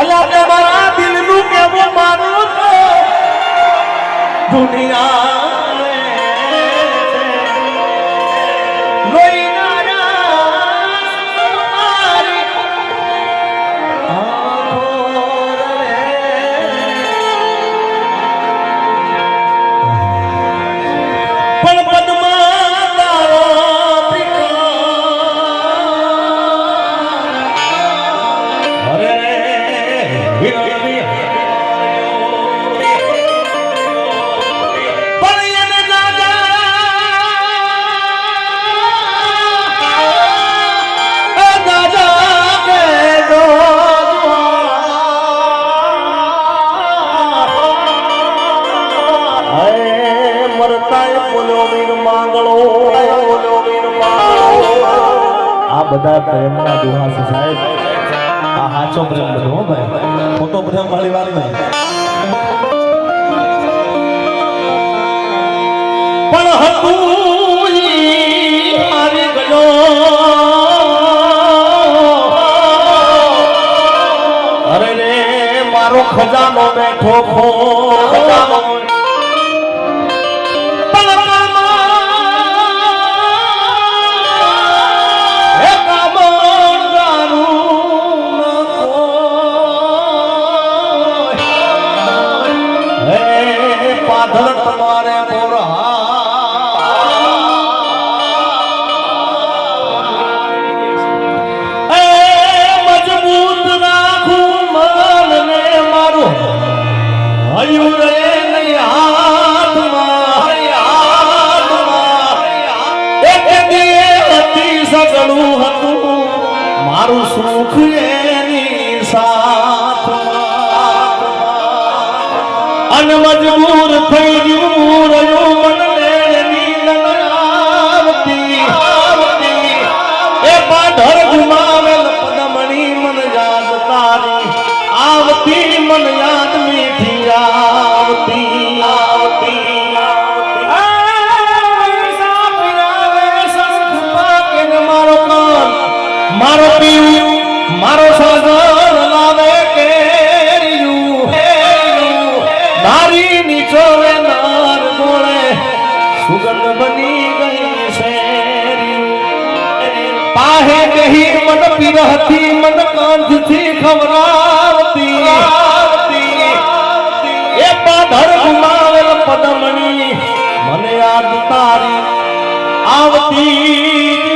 અલા તમારા દિલનું કેવું મારું તો દુનિયા બધા પ્રેમના દુહા છે સાહેબ. આ સાચો પ્રેમ બધો હો ભાઈ, ખોટો પ્રેમ વાળી વાત નહીં. પણ હતું આવી ગયો અરે રે મારો ખજાનો બેઠો ખજાનો તમારે મજબૂત રાખું મન ને મારું હયું રે નહીં હાથમાં એક હતી સગળું હતું મારું સુખ એની સાથમાં અન મજબૂર થઈ ગયું રહ્યું મને નીંદ આવતી એ પાધર ગુમાવેલ પદમણી મન યાદ તારી આવતી મન યાદ મીઠી આવતી મારો પીવું મારો સાગર લાવે કેર્યું નારી નીચોવે નાર ગોળે સુગંધ બની ગઈ છે પાહે કહી મન પીરહતી મન કાંધથી ખવરાવતી એ પાધર ગુમાવેલ પદમણી મને યાદ તારી આવતી